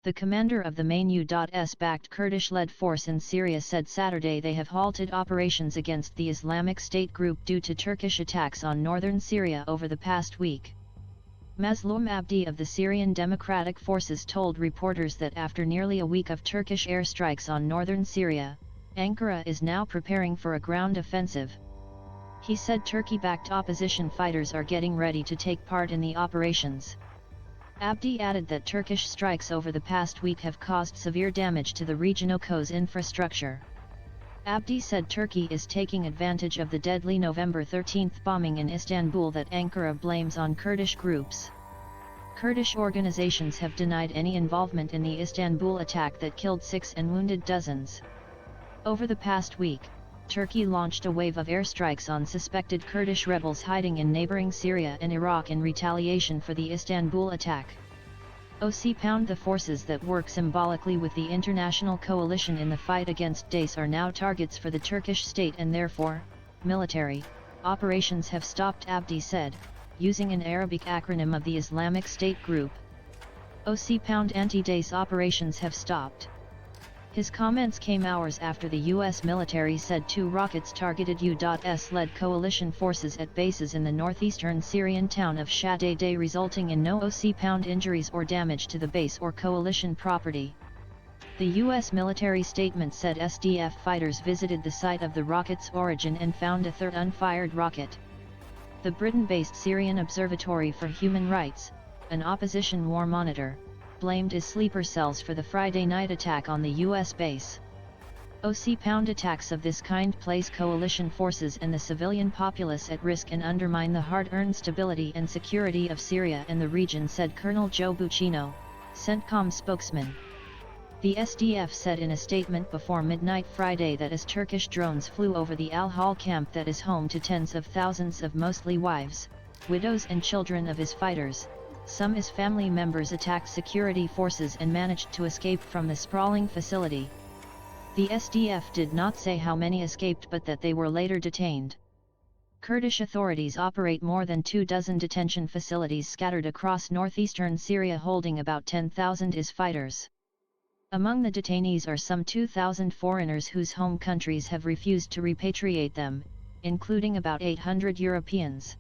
The commander of the main U.S-backed Kurdish-led force in Syria said Saturday they have halted operations against the Islamic State group due to Turkish attacks on northern Syria over the past week. Mazloum Abdi of the Syrian Democratic Forces told reporters that after nearly a week of Turkish airstrikes on northern Syria, Ankara is now preparing for a ground offensive. He said Turkey-backed opposition fighters are getting ready to take part in the operations. Abdi added that Turkish strikes over the past week have caused severe damage to the regional Kos infrastructure. Abdi said Turkey is taking advantage of the deadly November 13 bombing in Istanbul that Ankara blames on Kurdish groups. Kurdish organizations have denied any involvement in the Istanbul attack that killed 6 and wounded dozens. Over the past week, Turkey launched a wave of airstrikes on suspected Kurdish rebels hiding in neighboring Syria and Iraq in retaliation for the Istanbul attack. The forces that work symbolically with the international coalition in the fight against Daesh are now targets for the Turkish state and therefore, military operations have stopped, Abdi said, using an Arabic acronym of the Islamic State group. Anti-Daesh operations have stopped. His comments came hours after the U.S. military said 2 rockets targeted U.S.-led coalition forces at bases in the northeastern Syrian town of Shadaydah, resulting in no injuries or damage to the base or coalition property. The U.S. military statement said SDF fighters visited the site of the rocket's origin and found a third unfired rocket. The Britain-based Syrian Observatory for Human Rights, an opposition war monitor, blamed as sleeper cells for the Friday night attack on the U.S. base. Attacks of this kind place coalition forces and the civilian populace at risk and undermine the hard-earned stability and security of Syria and the region, said Colonel Joe Buccino, CENTCOM spokesman. The SDF said in a statement before midnight Friday that as Turkish drones flew over the Al-Hol camp that is home to tens of thousands of mostly wives, widows and children of his fighters, some IS family members attacked security forces and managed to escape from the sprawling facility. The SDF did not say how many escaped but that they were later detained. Kurdish authorities operate more than 24 detention facilities scattered across northeastern Syria holding about 10,000 IS fighters. Among the detainees are some 2,000 foreigners whose home countries have refused to repatriate them, including about 800 Europeans.